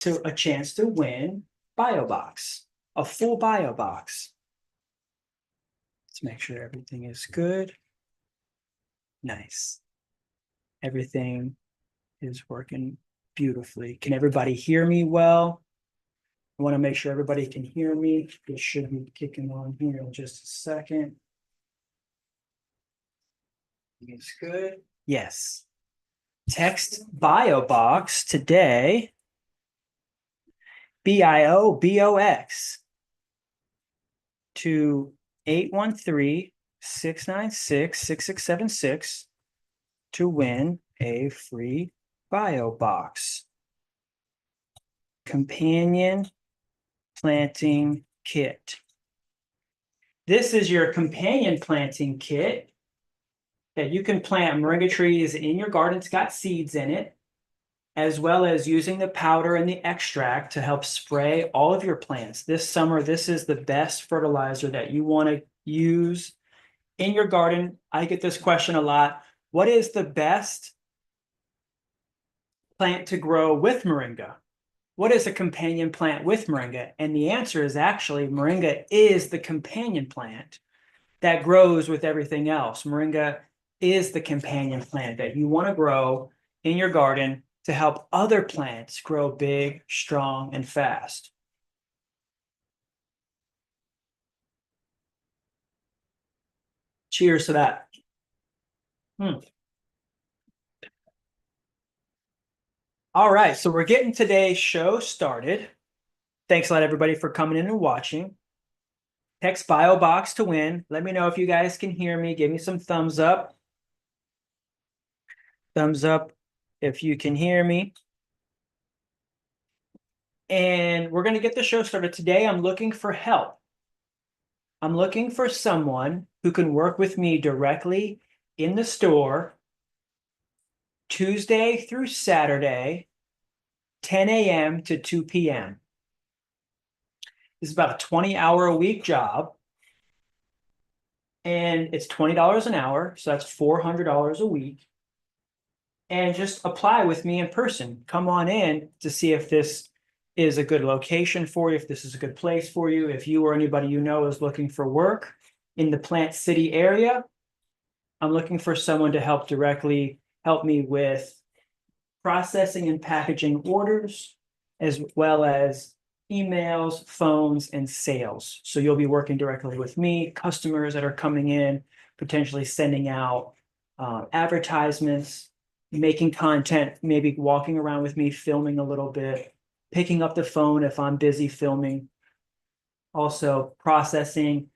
to a chance to win bio box, a full bio box. Let's make sure everything is good. Nice. Everything is working beautifully. Can everybody hear me well? I want to make sure everybody can hear me. This should be kicking on here in just a second. It's good. Yes. Text bio box today. BIOBOX to 813-696-6676 to win a free bio box. Companion planting kit. This is your companion planting kit that you can plant moringa trees in your garden. It's got seeds in it, as well as using the powder and the extract to help spray all of your plants. This summer, this is the best fertilizer that you want to use in your garden. I get this question a lot. What is the best plant to grow with moringa? What is a companion plant with moringa? And the answer is actually moringa is the companion plant that grows with everything else. Moringa is the companion plant that you want to grow in your garden to help other plants grow big, strong, and fast. Cheers to that. All right, so we're getting today's show started. Thanks a lot, everybody, for coming in and watching. Text bio box to win. Let me know if you guys can hear me. Give me some thumbs up. Thumbs up if you can hear me. And we're going to get the show started today. I'm looking for help. I'm looking for someone who can work with me directly in the store Tuesday through Saturday, 10 a.m. to 2 p.m. This is about a 20-hour-a-week job. And it's $20 an hour, so that's $400 a week. And just apply with me in person. Come on in to see if this is a good location for you, if this is a good place for you, if you or anybody you know is looking for work in the Plant City area. I'm looking for someone to directly help me with processing and packaging orders, as well as emails, phones, and sales. So you'll be working directly with me, customers that are coming in, potentially sending out advertisements, making content, maybe walking around with me, filming a little bit, picking up the phone if I'm busy filming. Also processing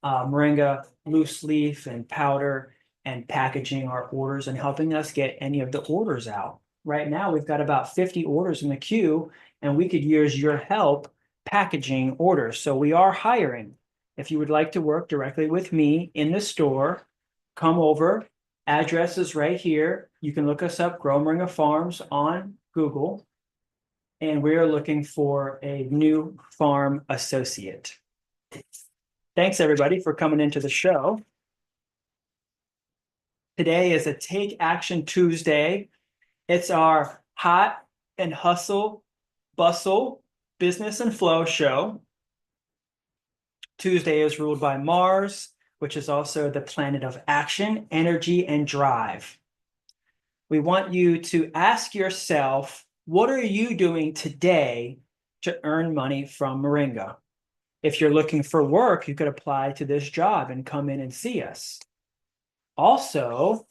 moringa loose leaf and powder and packaging our orders and helping us get any of the orders out. Right now, we've got about 50 orders in the queue, and we could use your help packaging orders. So we are hiring. If you would like to work directly with me in the store, come over. Address is right here. You can look us up, Grow Moringa Farms, on Google. And we are looking for a new farm associate. Thanks, everybody, for coming into the show. Today is a Take Action Tuesday. It's our hot and hustle, bustle, business and flow show. Tuesday is ruled by Mars, which is also the planet of action, energy, and drive. We want you to ask yourself, what are you doing today to earn money from Moringa? If you're looking for work, you could apply to this job and come in and see us. Also,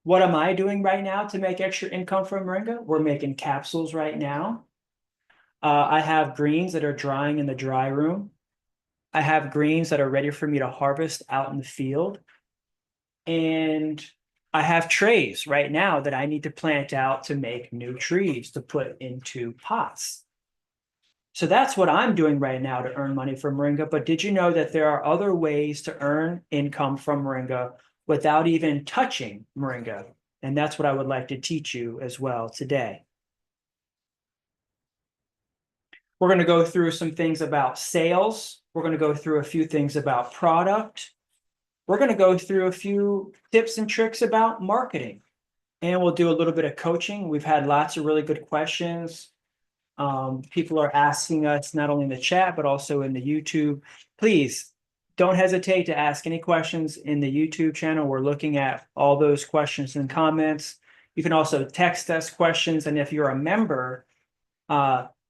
what am I doing right now to make extra income from Moringa? We're making capsules right now. I have greens that are drying in the dry room. I have greens that are ready for me to harvest out in the field. And I have trays right now that I need to plant out to make new trees to put into pots. So that's what I'm doing right now to earn money from Moringa. But did you know that there are other ways to earn income from Moringa without even touching Moringa? And that's what I would like to teach you as well today. We're going to go through some things about sales. We're going to go through a few things about product. We're going to go through a few tips and tricks about marketing. and we'll do a little bit of coaching. We've had lots of really good questions. People are asking us not only in the chat, but also in the YouTube. Please don't hesitate to ask any questions in the YouTube channel. We're looking at all those questions and comments. You can also text us questions. And if you're a member,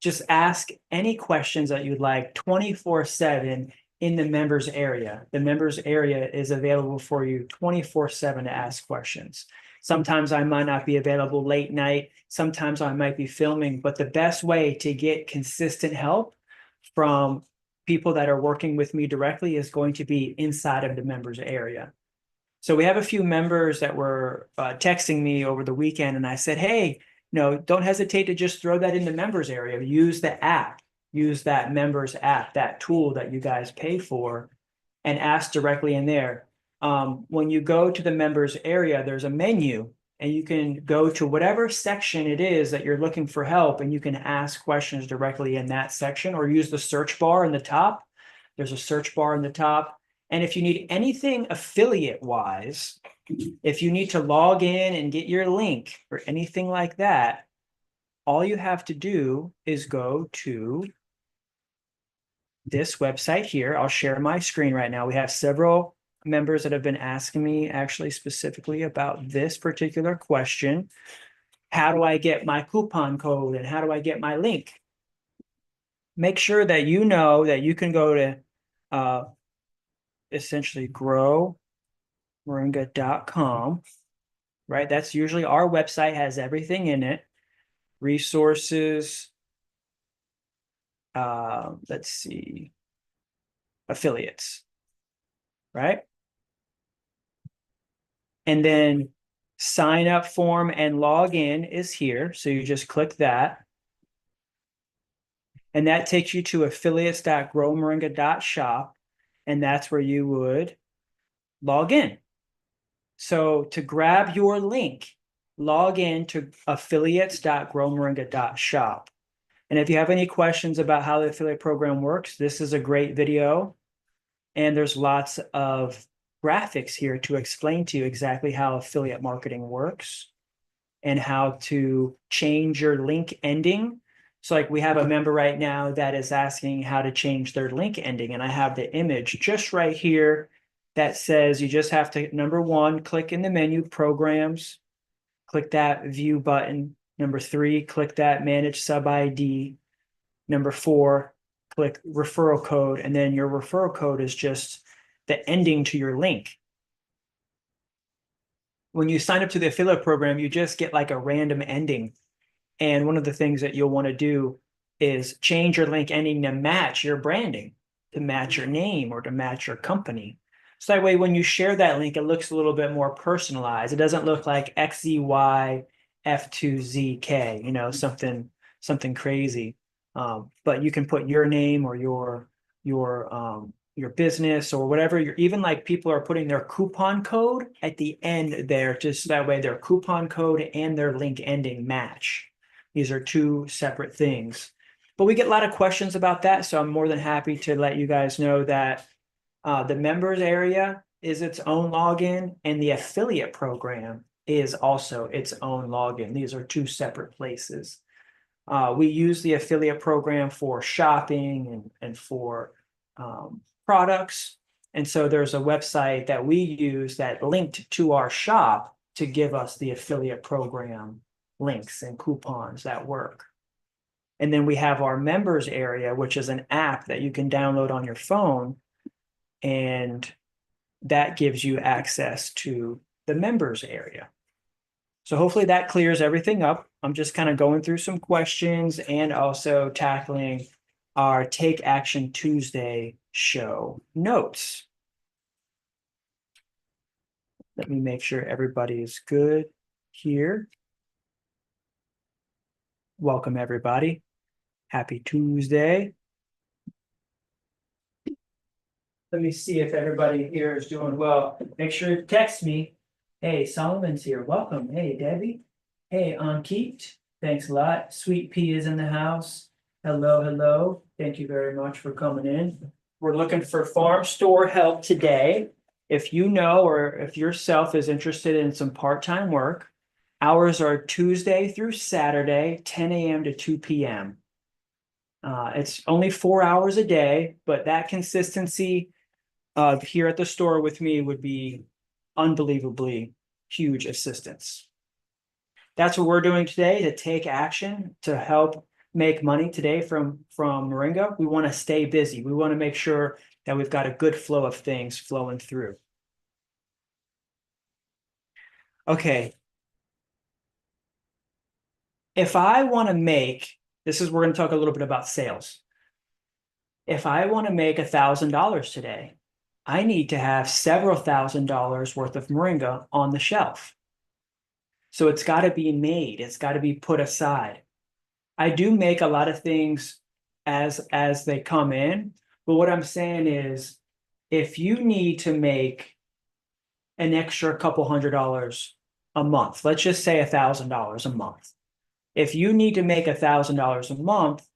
just ask any questions that you'd like 24/7 in the members area. The members area is available for you 24/7 to ask questions. Sometimes I might not be available late night. Sometimes I might be filming, but the best way to get consistent help from people that are working with me directly is going to be inside of the members area. So we have a few members that were texting me over the weekend, and I said, hey, no, don't hesitate to just throw that in the members area. Use the app, use that members app, that tool that you guys pay for, and ask directly in there. When you go to the members area, there's a menu, and you can go to whatever section it is that you're looking for help, and you can ask questions directly in that section, or use the search bar in the top. There's a search bar in the top. And if you need anything affiliate wise, if you need to log in and get your link or anything like that, all you have to do is go to this website here. I'll share my screen right now. We have several members that have been asking me actually specifically about this particular question. How do I get my coupon code and how do I get my link? Make sure that you know that you can go to essentially growmoringa.com, right? That's usually our website, has everything in it. Resources, let's see, affiliates, right? And then sign up form and log in is here. So you just click that. And that takes you to affiliates.growmoringa.shop. And that's where you would log in. So to grab your link, log in to affiliates.growmoringa.shop. And if you have any questions about how the affiliate program works, this is a great video. And there's lots of graphics here to explain to you exactly how affiliate marketing works and how to change your link ending. So like we have a member right now that is asking how to change their link ending. And I have the image just right here that says you just have to, number one, click in the menu programs, click that view button. Number three, click that manage sub ID. Number four, click referral code. And then your referral code is just the ending to your link. When you sign up to the affiliate program, you just get like a random ending. And one of the things that you'll want to do is change your link ending to match your branding, to match your name or to match your company. So that way, when you share that link, it looks a little bit more personalized. It doesn't look like XZY F2ZK, you know, something crazy. But you can put your name or your business or whatever. Even like people are putting their coupon code at the end there, just that way their coupon code and their link ending match. These are two separate things. But we get a lot of questions about that, so I'm more than happy to let you guys know that the members area is its own login, and the affiliate program is also its own login. These are two separate places. We use the affiliate program for shopping and for products. And so there's a website that we use that linked to our shop to give us the affiliate program links and coupons that work. And then we have our members area, which is an app that you can download on your phone. And that gives you access to the members area. So hopefully that clears everything up. I'm just kind of going through some questions and also tackling our Take Action Tuesday show notes. Let me make sure everybody is good here. Welcome, everybody. Happy Tuesday. Let me see if everybody here is doing well. Make sure to text me. Hey, Solomon's here. Welcome. Hey, Debbie. Hey, Ankit. Thanks a lot. Sweet Pea is in the house. Hello, hello. Thank you very much for coming in. We're looking for farm store help today. If you know or if yourself is interested in some part-time work, Hours are Tuesday through Saturday, 10 a.m. to 2 p.m. It's only 4 hours a day, but that consistency here at the store with me would be unbelievably huge assistance. That's what we're doing today to take action to help make money today from Moringa. We want to stay busy. We want to make sure that we've got a good flow of things flowing through. Okay. If I want to make, we're going to talk a little bit about sales. If I want to make $1,000 today, I need to have several $1,000s worth of Moringa on the shelf. So it's got to be made. It's got to be put aside. I do make a lot of things as they come in, but what I'm saying is, if you need to make an extra couple $100s a month, let's just say $1,000 a month. If you need to make $1,000 a month,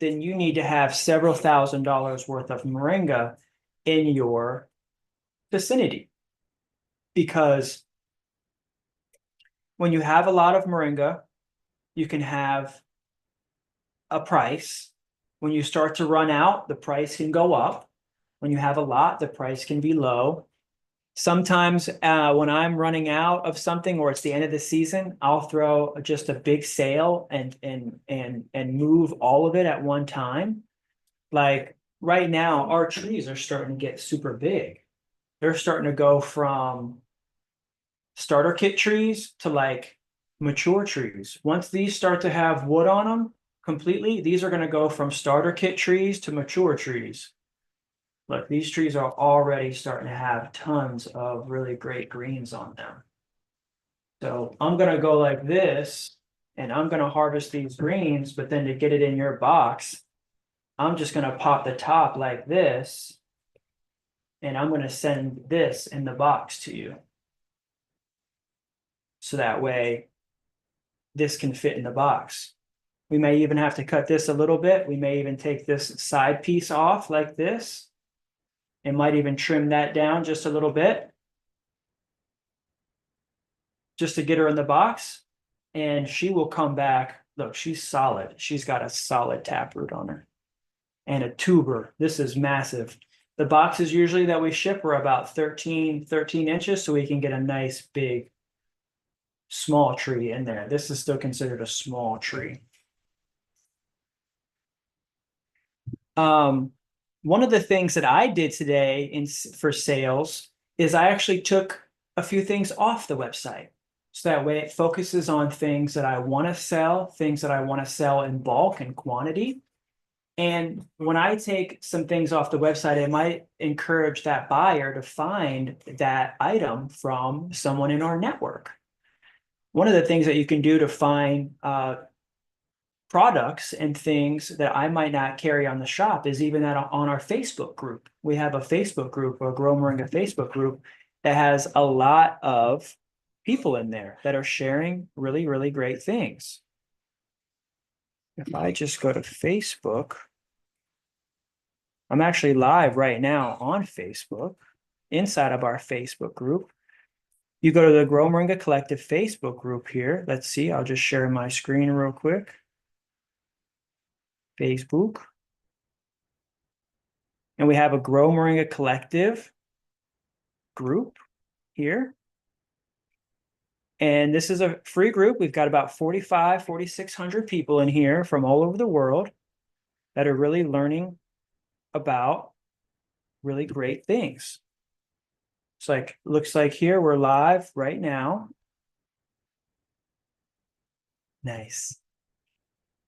then you need to have several $1,000s worth of Moringa in your vicinity. Because when you have a lot of Moringa, you can have a price. When you start to run out, the price can go up. When you have a lot, the price can be low. Sometimes when I'm running out of something or it's the end of the season, I'll throw just a big sale and move all of it at one time. Like right now, our trees are starting to get super big. They're starting to go from starter kit trees to like mature trees. Once these start to have wood on them completely, these are going to go from starter kit trees to mature trees. Look, these trees are already starting to have tons of really great greens on them. So I'm going to go like this, and I'm going to harvest these greens, but then to get it in your box, I'm just going to pop the top like this, and I'm going to send this in the box to you. So that way this can fit in the box. We may even have to cut this a little bit. We may even take this side piece off like this. And might even trim that down just a little bit. Just to get her in the box. And she will come back. Look, she's solid. She's got a solid taproot on her. And a tuber. This is massive. The boxes usually that we ship are about 13 inches, so we can get a nice big small tree in there. This is still considered a small tree. One of the things that I did today for sales is I actually took a few things off the website. So that way it focuses on things that I want to sell, things that I want to sell in bulk and quantity. And when I take some things off the website, it might encourage that buyer to find that item from someone in our network. One of the things that you can do to find products and things that I might not carry on the shop is even that on our Facebook group. We have a Facebook group, a Grow Moringa Facebook group, that has a lot of people in there that are sharing really, really great things. If I just go to Facebook, I'm actually live right now on Facebook, inside of our Facebook group. You go to the Grow Moringa Collective Facebook group here. Let's see, I'll just share my screen real quick. Facebook. And we have a Grow Moringa Collective group here. And this is a free group. We've got about 4,600 people in here from all over the world that are really learning about really great things. It's like, looks like here we're live right now. Nice.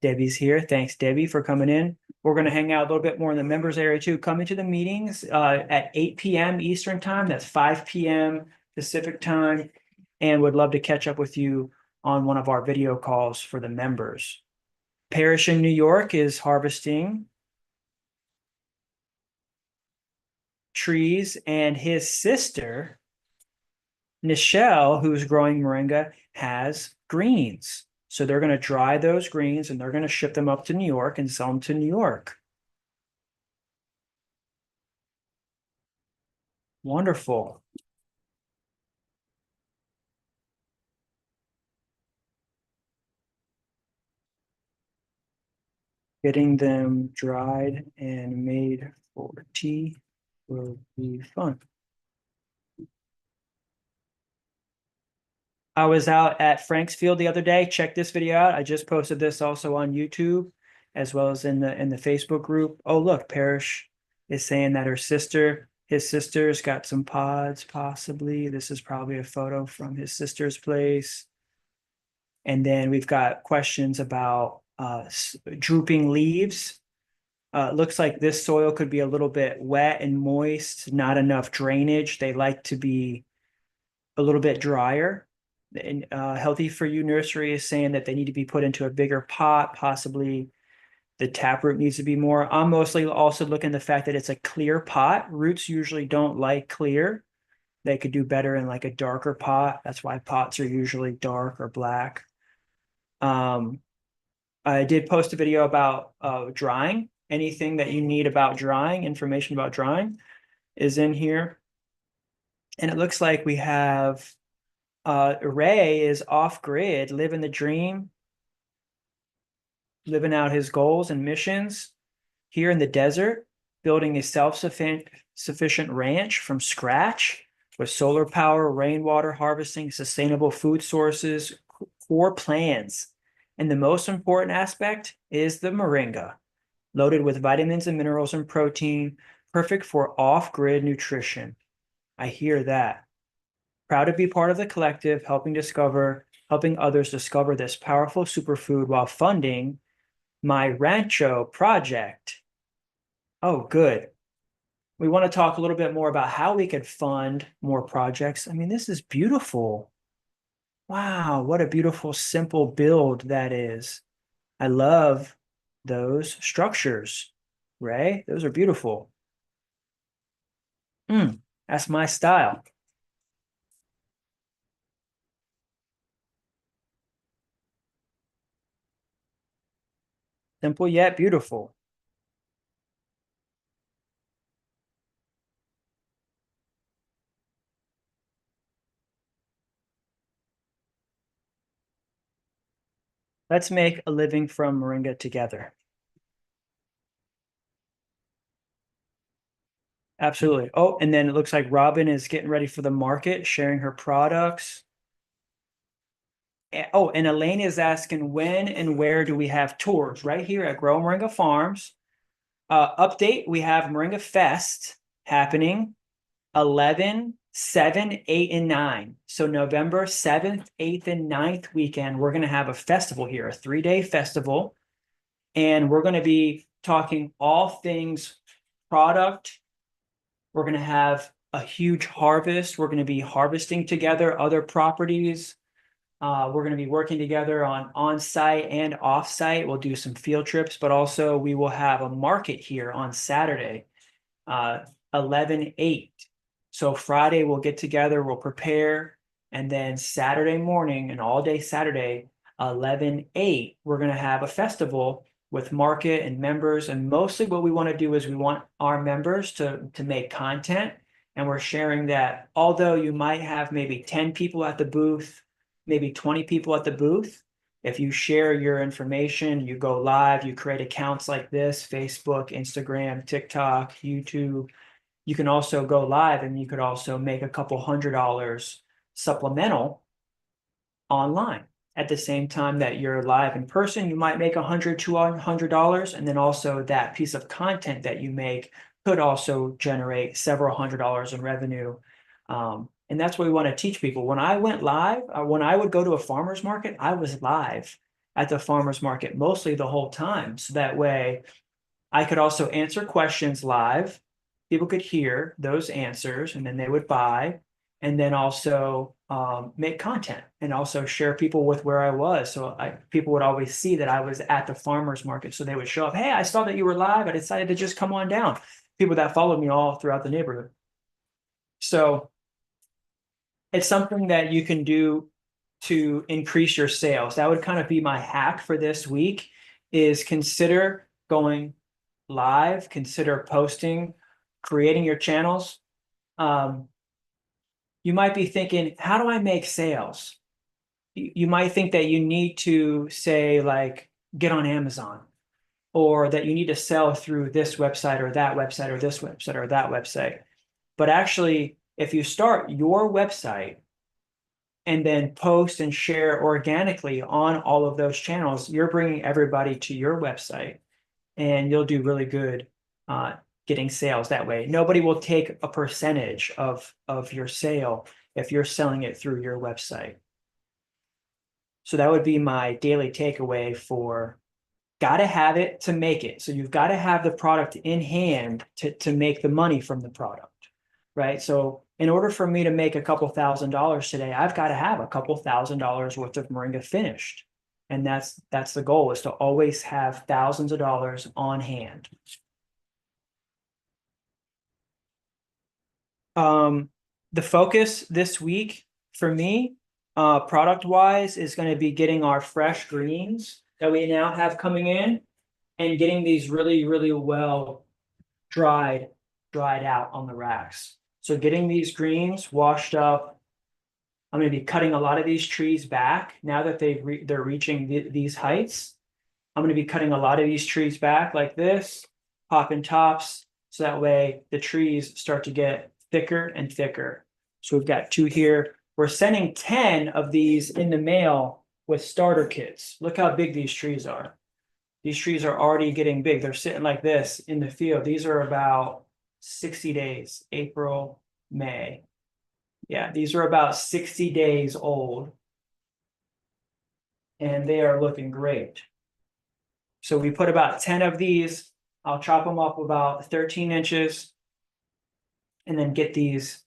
Debbie's here. Thanks, Debbie, for coming in. We're going to hang out a little bit more in the members area too. Come into the meetings at 8 p.m. Eastern time. That's 5 p.m. Pacific time. And would love to catch up with you on one of our video calls for the members. Parrish in New York is harvesting trees, and his sister, Nichelle, who's growing Moringa, has greens. So they're going to dry those greens and they're going to ship them up to New York and sell them to New York. Wonderful. Getting them dried and made for tea will be fun. I was out at Frank's Field the other day. Check this video out. I just posted this also on YouTube as well as in the Facebook group. Oh, look, Parrish is saying that his sister's got some pods, possibly. This is probably a photo from his sister's place. And then we've got questions about drooping leaves. Looks like this soil could be a little bit wet and moist, not enough drainage. They like to be a little bit drier. And Healthy for You Nursery is saying that they need to be put into a bigger pot, possibly the taproot needs to be more. I'm mostly also looking at the fact that it's a clear pot. Roots usually don't like clear. They could do better in like a darker pot. That's why pots are usually dark or black. I did post a video about drying. Anything that you need about drying, information about drying is in here. And it looks like we have Ray is off grid, living the dream, living out his goals and missions here in the desert, building a self-sufficient ranch from scratch with solar power, rainwater harvesting, sustainable food sources, core plans. And the most important aspect is the Moringa, loaded with vitamins and minerals and protein, perfect for off-grid nutrition. I hear that. Proud to be part of the collective, helping others discover this powerful superfood while funding my Rancho project. Oh, good. We want to talk a little bit more about how we could fund more projects. I mean, this is beautiful. Wow, what a beautiful, simple build that is. I love those structures, Ray. Those are beautiful. That's my style. Simple yet beautiful. Let's make a living from Moringa together. Absolutely. Oh, and then it looks like Robin is getting ready for the market, sharing her products. Oh, and Elaine is asking when and where do we have tours? Right here at Grow Moringa Farms. Update, we have Moringa Fest happening 11, 7, 8, and 9. So November 7th, 8th, and 9th weekend, we're going to have a festival here, a 3-day festival. And we're going to be talking all things product. We're going to have a huge harvest. We're going to be harvesting together other properties. We're going to be working together on-site and off-site. We'll do some field trips, but also we will have a market here on Saturday, 11/8. So Friday we'll get together, we'll prepare, and then Saturday morning and all day Saturday, 11/8, we're going to have a festival with market and members. And mostly what we want to do is we want our members to make content. And we're sharing that although you might have maybe 10 people at the booth, maybe 20 people at the booth, if you share your information, you go live, you create accounts like this, Facebook, Instagram, TikTok, YouTube, you can also go live and you could also make a couple $100 supplemental online. At the same time that you're live in person, you might make $100, $200, and then also that piece of content that you make could also generate several $100s in revenue. And that's what we want to teach people. When I went live, when I would go to a farmer's market, I was live at the farmer's market mostly the whole time. So that way I could also answer questions live. People could hear those answers and then they would buy, and then also make content and also share people with where I was. So people would always see that I was at the farmer's market. So they would show up, hey, I saw that you were live. I decided to just come on down. People that followed me all throughout the neighborhood. So it's something that you can do to increase your sales. That would kind of be my hack for this week, is consider going live, consider posting, creating your channels. You might be thinking, how do I make sales? You might think that you need to say, like, get on Amazon or that you need to sell through this website or that website or this website or that website. But actually, if you start your website and then post and share organically on all of those channels, you're bringing everybody to your website, and you'll do really good getting sales that way. Nobody will take a percentage of your sale if you're selling it through your website. So that would be my daily takeaway for got to have it to make it. So you've got to have the product in hand to make the money from the product, right? So in order for me to make a couple $1,000s today, I've got to have a couple $1,000s worth of Moringa finished. And that's the goal, is to always have thousands of dollars on hand. The focus this week for me, product wise, is going to be getting our fresh greens that we now have coming in and getting these really, really well dried out on the racks. So getting these greens washed up. I'm going to be cutting a lot of these trees back now that they're reaching these heights. I'm going to be cutting a lot of these trees back like this, popping tops, so that way the trees start to get thicker and thicker. So we've got 2 here. We're sending 10 of these in the mail with starter kits. Look how big these trees are. These trees are already getting big. They're sitting like this in the field. These are about 60 days, April, May. Yeah, these are about 60 days old. And they are looking great. So we put about 10 of these. I'll chop them up about 13 inches and then get these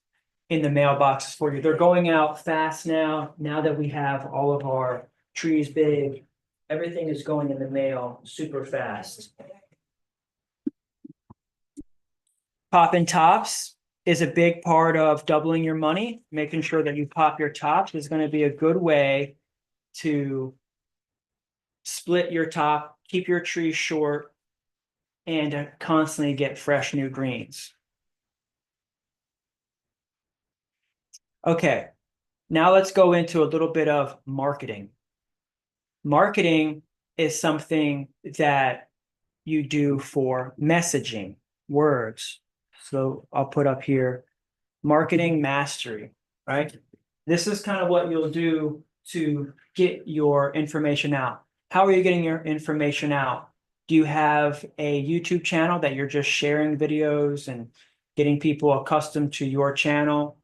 in the mailboxes for you. They're going out fast now that we have all of our trees big. Everything is going in the mail super fast. Popping tops is a big part of doubling your money. Making sure that you pop your tops is going to be a good way to split your top, keep your tree short, and constantly get fresh new greens. Okay, now let's go into a little bit of marketing. Marketing is something that you do for messaging, words. So I'll put up here, marketing mastery, right? This is kind of what you'll do to get your information out. How are you getting your information out? Do you have a YouTube channel that you're just sharing videos and getting people accustomed to your channel?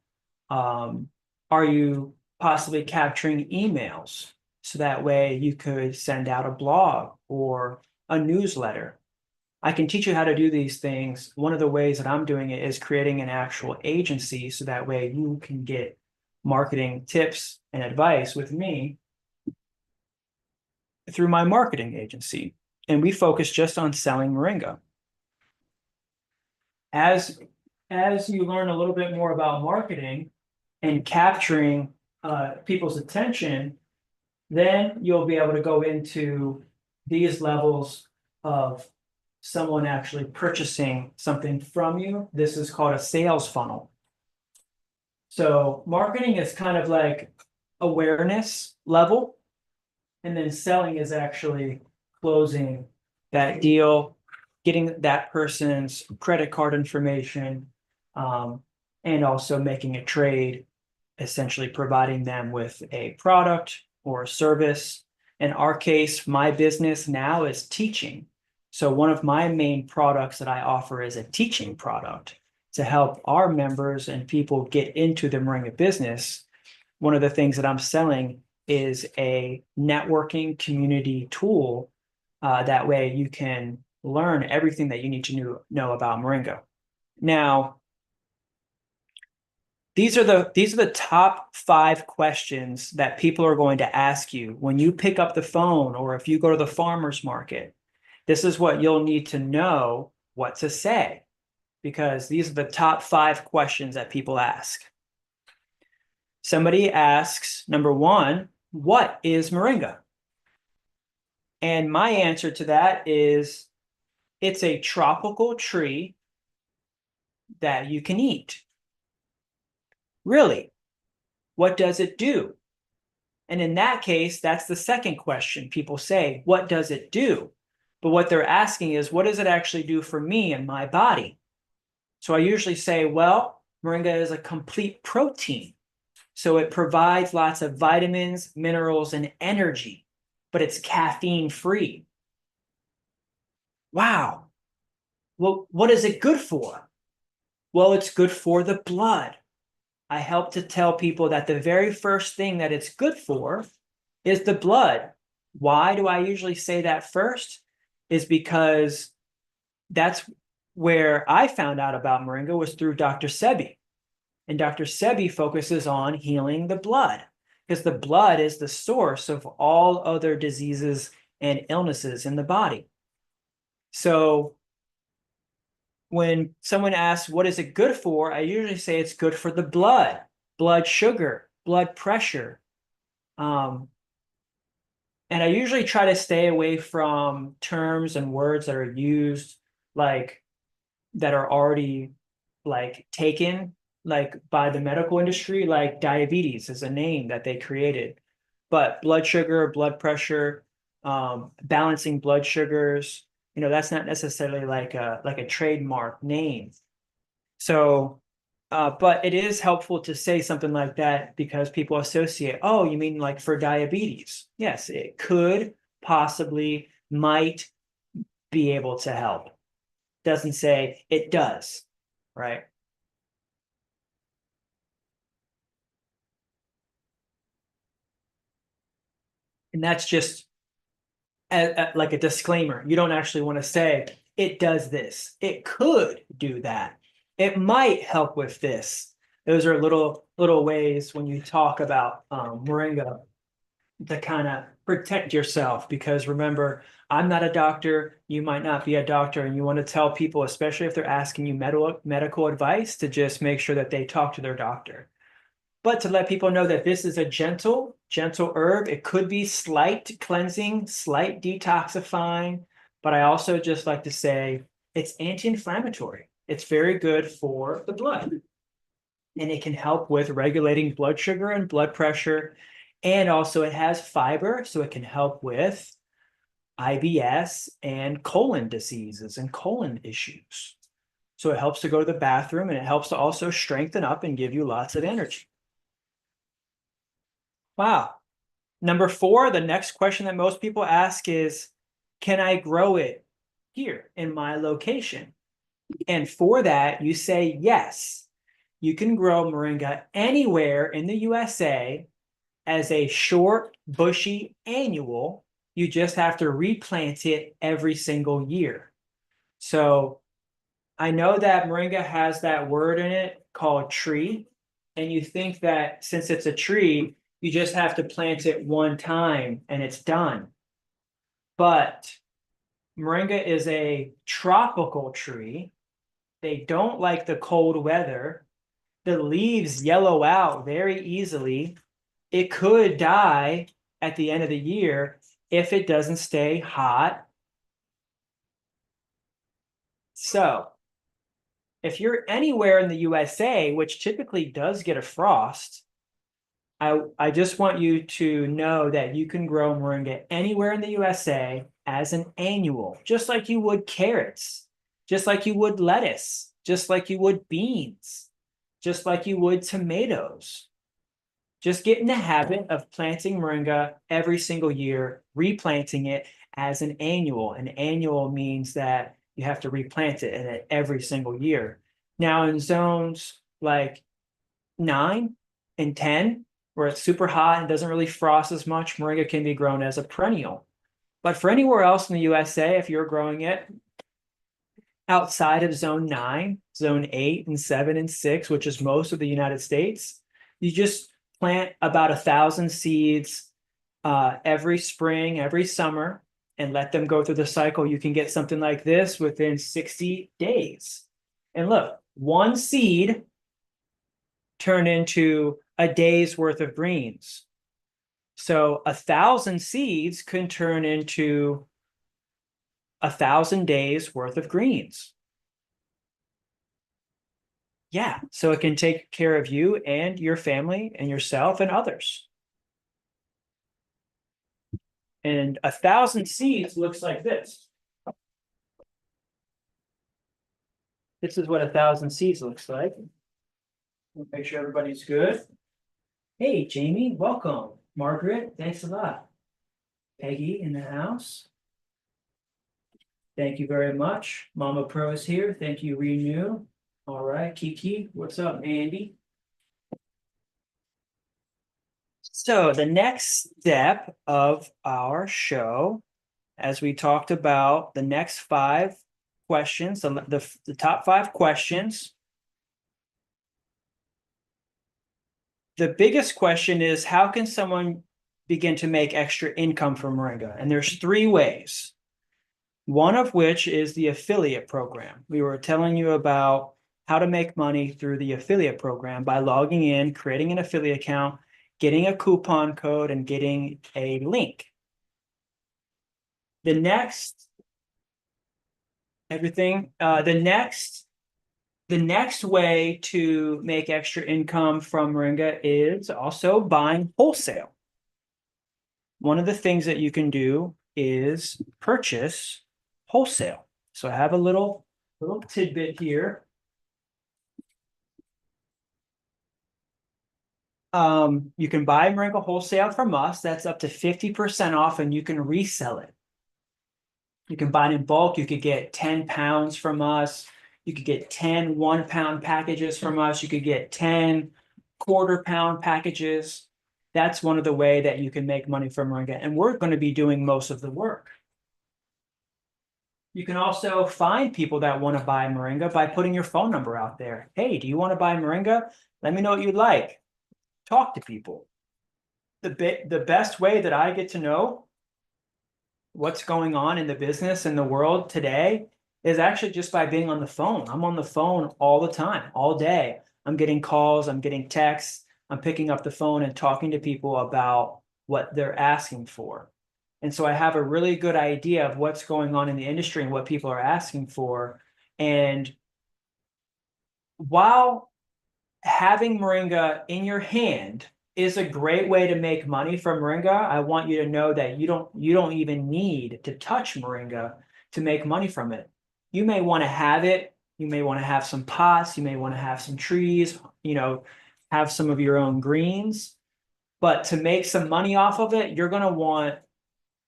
Are you possibly capturing emails so that way you could send out a blog or a newsletter? I can teach you how to do these things. One of the ways that I'm doing it is creating an actual agency so that way you can get marketing tips and advice with me through my marketing agency. And we focus just on selling Moringa. As you learn a little bit more about marketing and capturing people's attention, then you'll be able to go into these levels of someone actually purchasing something from you. This is called a sales funnel. So marketing is kind of like awareness level, and then selling is actually closing that deal, getting that person's credit card information, and also making a trade, essentially providing them with a product or a service. In our case, my business now is teaching. So one of my main products that I offer is a teaching product to help our members and people get into the Moringa business. One of the things that I'm selling is a networking community tool. That way you can learn everything that you need to know about Moringa. Now, these are the top 5 questions that people are going to ask you when you pick up the phone or if you go to the farmer's market. This is what you'll need to know what to say, because these are the top 5 questions that people ask. Somebody asks, number 1, what is Moringa? And my answer to that is, it's a tropical tree that you can eat. Really? What does it do? And in that case, that's the second question people say, what does it do? But what they're asking is, what does it actually do for me and my body? So I usually say, well, Moringa is a complete protein. So it provides lots of vitamins, minerals, and energy, but it's caffeine free. Wow. Well, what is it good for? Well, it's good for the blood. I help to tell people that the very first thing that it's good for is the blood. Why do I usually say that first? Is because that's where I found out about Moringa was through Dr. Sebi. And Dr. Sebi focuses on healing the blood because the blood is the source of all other diseases and illnesses in the body. So when someone asks, what is it good for? I usually say it's good for the blood sugar, blood pressure. And I usually try to stay away from terms and words that are used like that are already like taken like by the medical industry, like diabetes is a name that they created. But blood sugar, blood pressure, balancing blood sugars, that's not necessarily like a trademark name. So, but it is helpful to say something like that because people associate, oh, you mean like for diabetes? Yes, it could possibly, might be able to help. Doesn't say it does, right? And that's just like a disclaimer. You don't actually want to say it does this. It could do that. It might help with this. Those are little ways when you talk about moringa to kind of protect yourself because remember, I'm not a doctor. You might not be a doctor, and you want to tell people, especially if they're asking you medical advice, to just make sure that they talk to their doctor. But to let people know that this is a gentle herb. It could be slight cleansing, slight detoxifying, but I also just like to say it's anti-inflammatory. It's very good for the blood, and it can help with regulating blood sugar and blood pressure. And also it has fiber, so it can help with IBS and colon diseases and colon issues. So it helps to go to the bathroom, and it helps to also strengthen up and give you lots of energy. Wow. Number four, the next question that most people ask is, can I grow it here in my location? And for that, you say yes. You can grow moringa anywhere in the USA as a short, bushy annual. You just have to replant it every single year. So I know that moringa has that word in it called tree, and you think that since it's a tree, you just have to plant it one time and it's done. But moringa is a tropical tree. They don't like the cold weather. The leaves yellow out very easily. It could die at the end of the year if it doesn't stay hot. So if you're anywhere in the USA, which typically does get a frost, I just want you to know that you can grow moringa anywhere in the USA as an annual, just like you would carrots, just like you would lettuce, just like you would beans, just like you would tomatoes. Just get in the habit of planting moringa every single year, replanting it as an annual. An annual means that you have to replant it every single year. Now, in zones like 9 and 10, where it's super hot and doesn't really frost as much, moringa can be grown as a perennial. But for anywhere else in the USA, if you're growing it outside of zone 9, zone 8 and 7 and 6, which is most of the United States, you just plant about 1,000 seeds every spring, every summer, and let them go through the cycle. You can get something like this within 60 days. And look, one seed turned into a day's worth of greens. So 1,000 seeds can turn into 1,000 days worth of greens. Yeah, so it can take care of you and your family and yourself and others. And 1,000 seeds looks like this. This is what 1,000 seeds looks like. Make sure everybody's good. Hey, Jamie, welcome. Margaret, thanks a lot. Peggy in the house. Thank you very much. Mama Pro is here. Thank you, Renew. All right, Kiki, what's up, Andy? So the next step of our show, as we talked about the next 5 questions, the top 5 questions. The biggest question is, how can someone begin to make extra income from Moringa? And there's 3 ways. One of which is the affiliate program. We were telling you about how to make money through the affiliate program by logging in, creating an affiliate account, getting a coupon code, and getting a link. The next way to make extra income from Moringa is also buying wholesale. One of the things that you can do is purchase wholesale. So I have a little tidbit here. You can buy Moringa wholesale from us. That's up to 50% off, and you can resell it. You can buy it in bulk. You could get 10 pounds from us. You could get 10 1-pound packages from us. You could get 10 quarter-pound packages. That's one of the way that you can make money from Moringa. And we're going to be doing most of the work. You can also find people that want to buy Moringa by putting your phone number out there. Hey, do you want to buy Moringa? Let me know what you'd like. Talk to people. The best way that I get to know what's going on in the business and the world today is actually just by being on the phone. I'm on the phone all the time, all day. I'm getting calls, I'm getting texts, I'm picking up the phone and talking to people about what they're asking for. And so I have a really good idea of what's going on in the industry and what people are asking for. And while having Moringa in your hand is a great way to make money from Moringa, I want you to know that you don't even need to touch Moringa to make money from it. You may want to have it. You may want to have some pots. You may want to have some trees, have some of your own greens. But to make some money off of it, you're going to want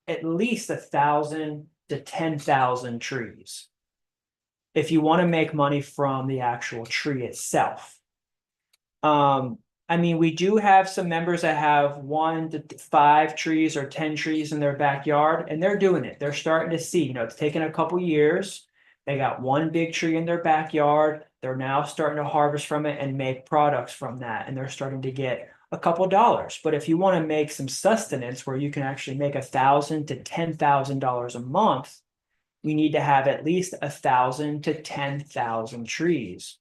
at least 1,000 to 10,000 trees if you want to make money from the actual tree itself. We do have some members that have 1 to 5 trees or 10 trees in their backyard, and they're doing it. They're starting to see, it's taken a couple years. They got 1 big tree in their backyard. They're now starting to harvest from it and make products from that, and they're starting to get a couple dollars. But if you want to make some sustenance where you can actually make $1,000 to $10,000 a month, we need to have at least 1,000 to 10,000 trees.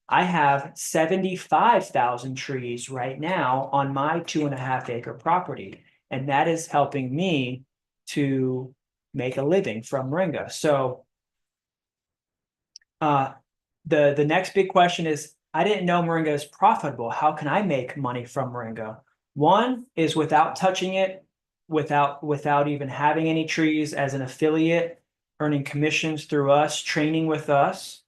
I have 75,000 trees right now on my 2.5 acre property, and that is helping me to make a living from Moringa. So the next big question is, I didn't know Moringa is profitable. How can I make money from Moringa? One is without touching it, without even having any trees, as an affiliate, earning commissions through us, training with us.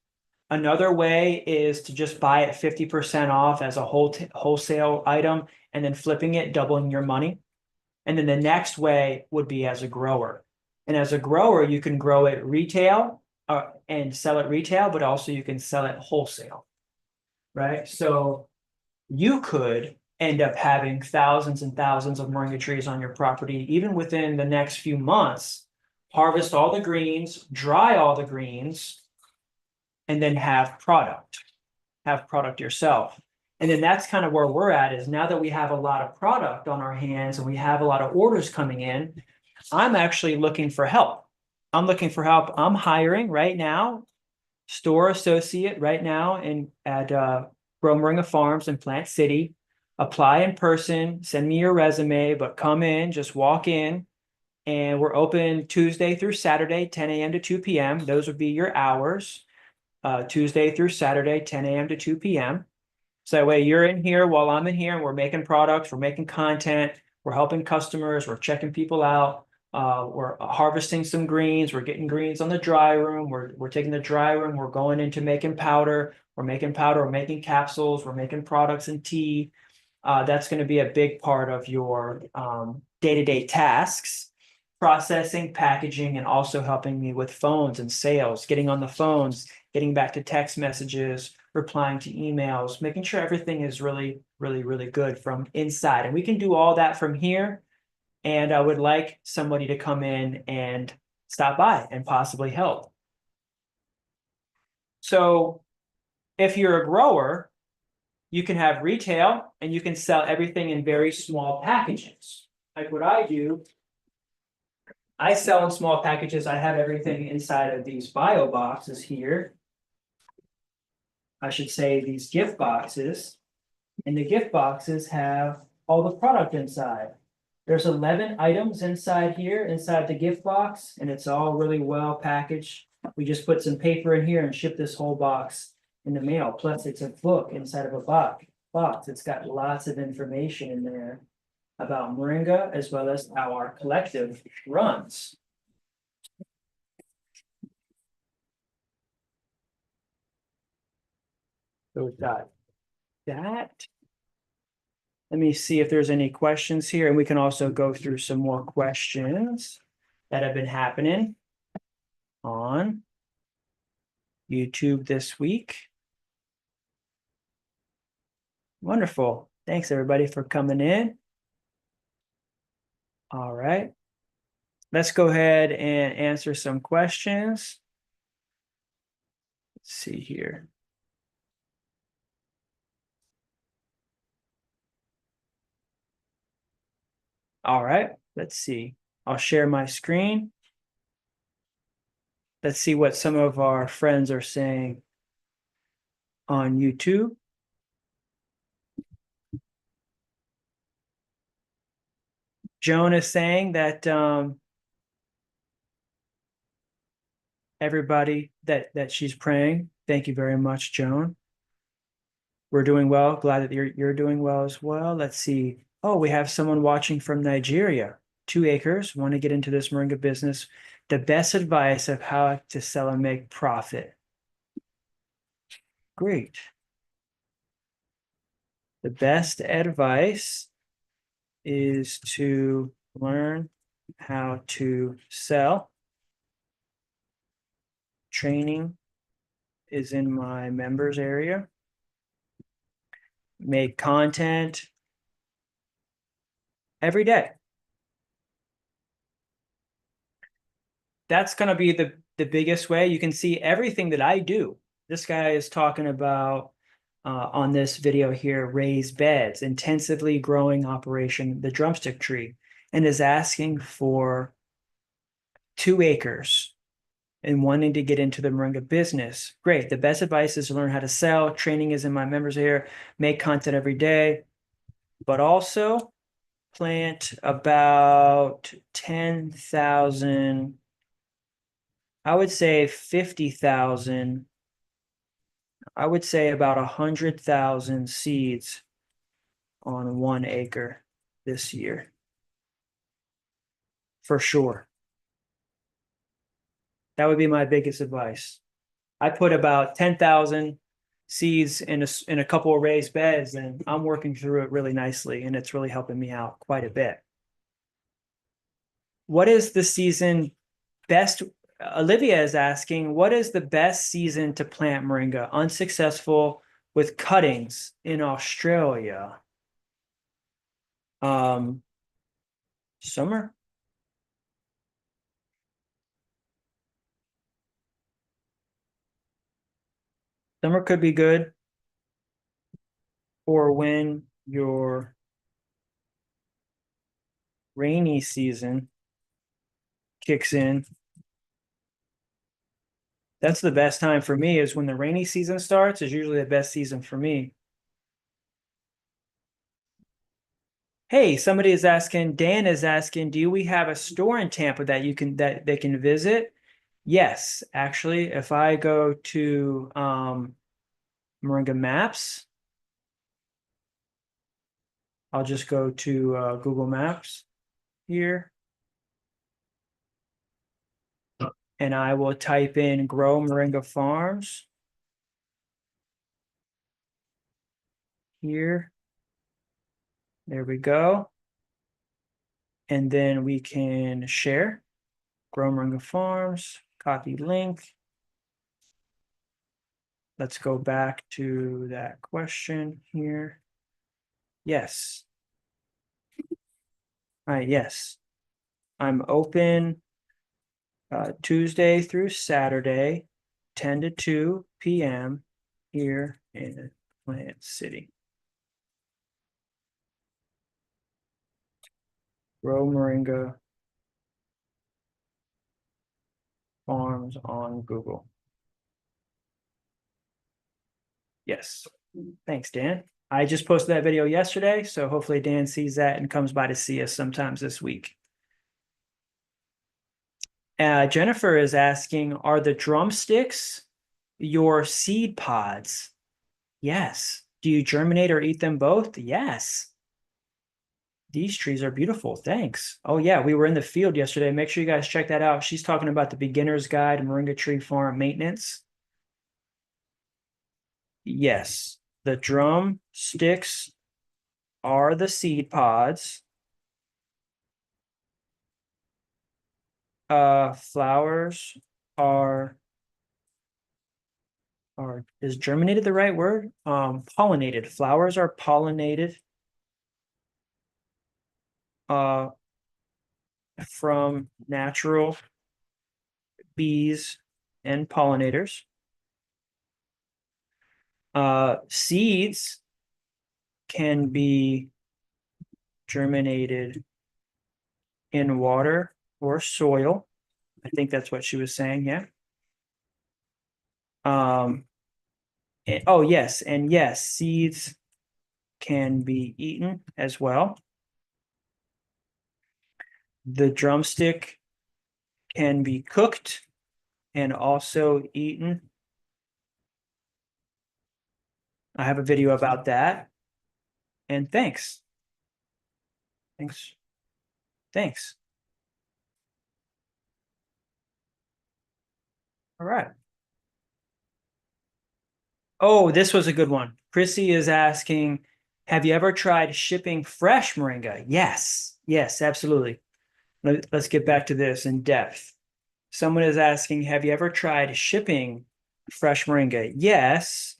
Another way is to just buy it 50% off as a wholesale item and then flipping it, doubling your money. And then the next way would be as a grower. And as a grower, you can grow it retail and sell it retail, but also you can sell it wholesale, right? So you could end up having thousands and thousands of Moringa trees on your property, even within the next few months. Harvest all the greens, dry all the greens, and then have product yourself. And then that's kind of where we're at, is now that we have a lot of product on our hands and we have a lot of orders coming in, I'm actually looking for help. I'm hiring right now, store associate right now at Grow Moringa Farms in Plant City. Apply in person, send me your resume, but come in, just walk in. And we're open Tuesday through Saturday, 10 a.m. to 2 p.m. Those would be your hours. Tuesday through Saturday, 10 a.m. to 2 p.m. So that way you're in here while I'm in here, and we're making products, we're making content, we're helping customers, we're checking people out. We're harvesting some greens. We're getting greens on the dry room. We're taking the dry room. We're going into making powder. We're making powder. We're making capsules. We're making products and tea. That's going to be a big part of your day-to-day tasks, processing, packaging, and also helping me with phones and sales, getting on the phones, getting back to text messages, replying to emails, making sure everything is really, really, really good from inside. And we can do all that from here. And I would like somebody to come in and stop by and possibly help. So if you're a grower, you can have retail and you can sell everything in very small packages. Like what I do, I sell in small packages. I have everything inside of these bio boxes here. I should say these gift boxes. And the gift boxes have all the product inside. There's 11 items inside here, inside the gift box, and it's all really well packaged. We just put some paper in here and ship this whole box in the mail. Plus, it's a book inside of a box. It's got lots of information in there about Moringa as well as how our collective runs. So we've got that. Let me see if there's any questions here, and we can also go through some more questions that have been happening on YouTube this week. Wonderful. Thanks everybody for coming in. All right. Let's go ahead and answer some questions. Let's see here. All right, let's see. I'll share my screen. Let's see what some of our friends are saying on YouTube. Joan is saying that everybody that she's praying. Thank you very much, Joan. We're doing well. Glad that you're doing well as well. Let's see. Oh, we have someone watching from Nigeria. 2 acres. Want to get into this moringa business. The best advice of how to sell and make profit. Great. The best advice is to learn how to sell. Training is in my members area. Make content every day. That's going to be the biggest way. You can see everything that I do. This guy is talking about on this video here, raised beds, intensively growing operation, the drumstick tree, and is asking for 2 acres and wanting to get into the moringa business. Great. The best advice is to learn how to sell. Training is in my members here. Make content every day, but also plant about 10,000, I would say 50,000, I would say about 100,000 seeds on 1 acre this year. For sure. That would be my biggest advice. I put about 10,000 seeds in a couple of raised beds, and I'm working through it really nicely, and it's really helping me out quite a bit. What is the season best? Olivia is asking, what is the best season to plant moringa? Unsuccessful with cuttings in Australia. Summer. Summer could be good. Or when your rainy season kicks in. That's the best time for me, is when the rainy season starts, is usually the best season for me. Hey, somebody is asking, Dan is asking, do we have a store in Tampa that they can visit? Yes, actually, if I go to Moringa Maps, I'll just go to Google Maps here. and I will type in Grow Moringa Farms here. There we go. And then we can share Grow Moringa Farms, copy link. Let's go back to that question here. Yes. All right, yes. I'm open Tuesday through Saturday, 10 to 2 p.m. here in Plant City. Grow Moringa Farms on Google. Yes. Thanks, Dan. I just posted that video yesterday, so hopefully Dan sees that and comes by to see us sometimes this week. Jennifer is asking, are the drumsticks your seed pods? Yes. Do you germinate or eat them both? Yes. These trees are beautiful. Thanks. Oh, yeah. We were in the field yesterday. Make sure you guys check that out. She's talking about the beginner's guide, Moringa Tree Farm maintenance. Yes. The drum sticks are the seed pods. Flowers are is germinated the right word? Pollinated. Flowers are pollinated from natural bees and pollinators. Seeds can be germinated in water or soil. I think that's what she was saying, yeah. Oh, yes, and yes, seeds can be eaten as well. The drumstick can be cooked and also eaten. I have a video about that. And thanks. Thanks. Thanks. All right. Oh, this was a good one. Chrissy is asking, have you ever tried shipping fresh moringa? Yes. Yes, absolutely. Let's get back to this in depth. Someone is asking, have you ever tried shipping fresh moringa? Yes,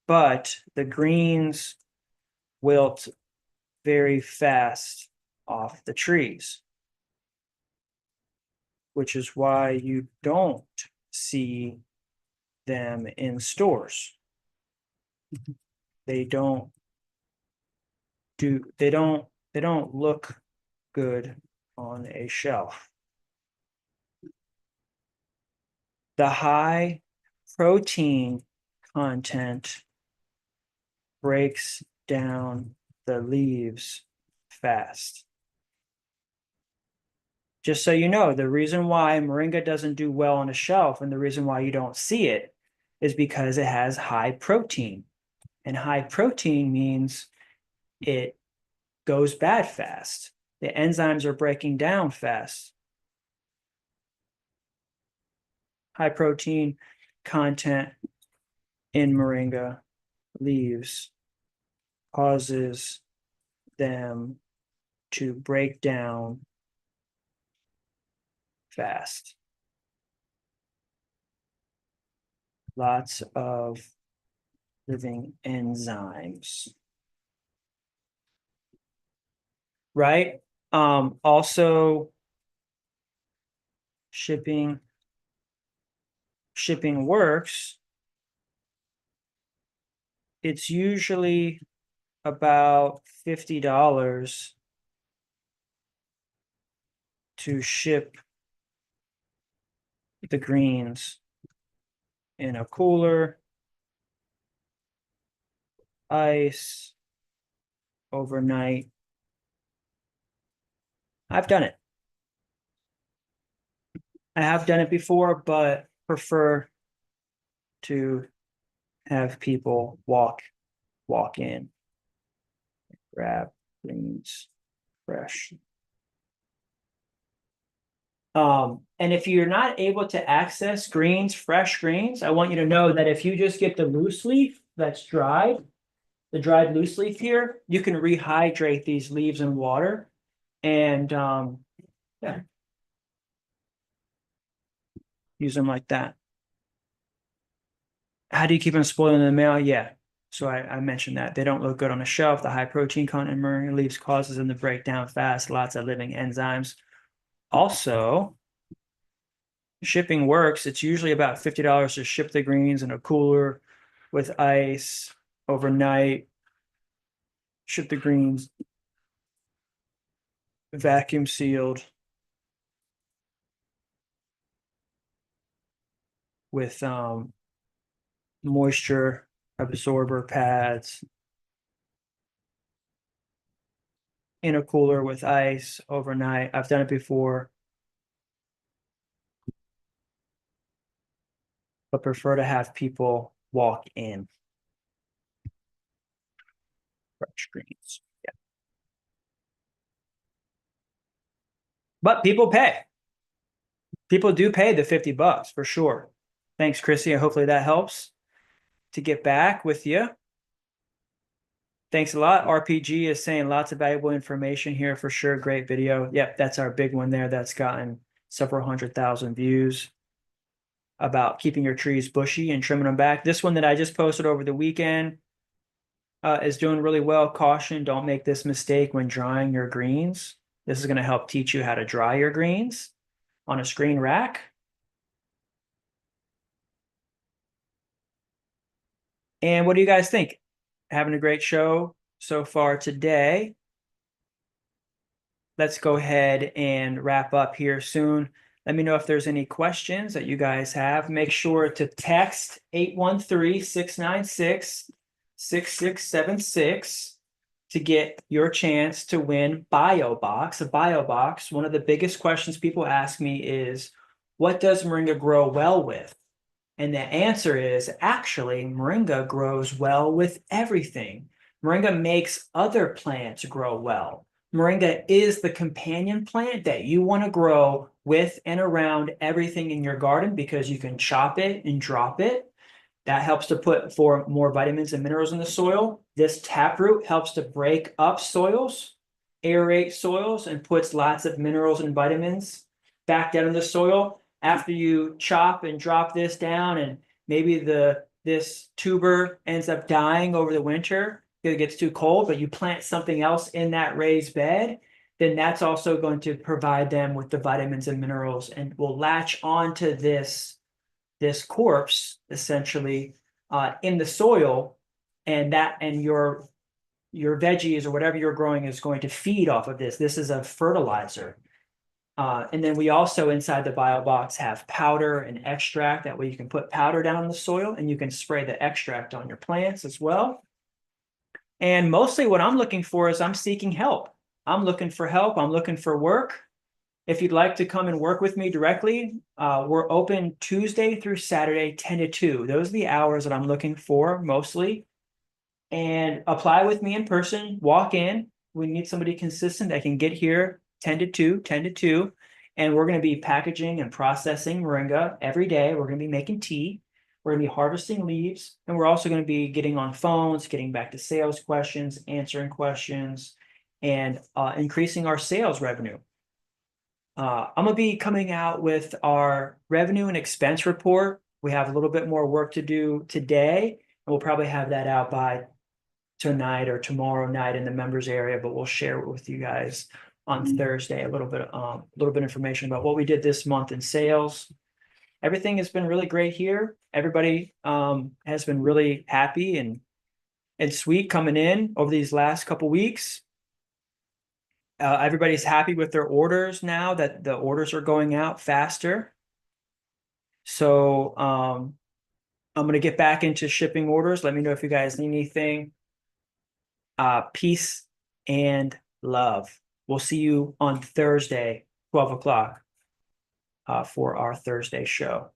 but the greens wilt very fast off the trees, which is why you don't see them in stores. They don't look good on a shelf. The high protein content breaks down the leaves fast. Just so you know, the reason why moringa doesn't do well on a shelf and the reason why you don't see it is because it has high protein. And high protein means it goes bad fast. The enzymes are breaking down fast. High protein content in moringa leaves causes them to break down fast. Lots of living enzymes. Right? Also shipping works. It's usually about $50 to ship the greens in a cooler, ice, overnight. I've done it. I have done it before, but prefer to have people walk in, grab greens fresh. And if you're not able to access greens, fresh greens, I want you to know that if you just get the loose leaf that's dried, the dried loose leaf here, you can rehydrate these leaves in water and yeah, use them like that. How do you keep them spoiling in the mail? Yeah. So I mentioned that they don't look good on the shelf. The high protein content in moringa leaves causes them to break down fast, lots of living enzymes. Also, shipping works. It's usually about $50 to ship the greens in a cooler with ice overnight. Ship the greens vacuum sealed with moisture absorber pads in a cooler with ice overnight. I've done it before, but prefer to have people walk in. Fresh greens. Yeah. But people pay. People do pay the $50 for sure. Thanks, Chrissy. Hopefully that helps to get back with you. Thanks a lot. RPG is saying lots of valuable information here for sure. Great video. Yep, that's our big one there. That's gotten several 100,000 views about keeping your trees bushy and trimming them back. This one that I just posted over the weekend is doing really well. Caution, don't make this mistake when drying your greens. This is going to help teach you how to dry your greens on a screen rack. And what do you guys think? Having a great show so far today. Let's go ahead and wrap up here soon. Let me know if there's any questions that you guys have. Make sure to text 813-696-6676 to get your chance to win BioBox. A BioBox, one of the biggest questions people ask me is, what does Moringa grow well with? And the answer is actually Moringa grows well with everything. Moringa makes other plants grow well. Moringa is the companion plant that you want to grow with and around everything in your garden because you can chop it and drop it. That helps to put for more vitamins and minerals in the soil. This taproot helps to break up soils, aerate soils, and puts lots of minerals and vitamins back down in the soil. After you chop and drop this down, and maybe this tuber ends up dying over the winter because it gets too cold, but you plant something else in that raised bed, then that's also going to provide them with the vitamins and minerals and will latch onto this corpse essentially in the soil, and your veggies or whatever you're growing is going to feed off of this. This is a fertilizer. And then we also inside the BioBox have powder and extract. That way you can put powder down in the soil and you can spray the extract on your plants as well. And mostly what I'm looking for is I'm seeking help. I'm looking for help. I'm looking for work. If you'd like to come and work with me directly, we're open Tuesday through Saturday, 10 to 2. Those are the hours that I'm looking for mostly. And apply with me in person, walk in. We need somebody consistent that can get here 10 to 2, 10 to 2. And we're going to be packaging and processing moringa every day. We're going to be making tea. We're going to be harvesting leaves. And we're also going to be getting on phones, getting back to sales questions, answering questions, and increasing our sales revenue. I'm going to be coming out with our revenue and expense report. We have a little bit more work to do today, and we'll probably have that out by tonight or tomorrow night in the members area, but we'll share it with you guys on Thursday, a little bit information about what we did this month in sales. Everything has been really great here. Everybody has been really happy and sweet coming in over these last couple weeks. Everybody's happy with their orders now that the orders are going out faster. So I'm going to get back into shipping orders. Let me know if you guys need anything. Peace and love. We'll see you on Thursday, 12 o'clock for our Thursday show.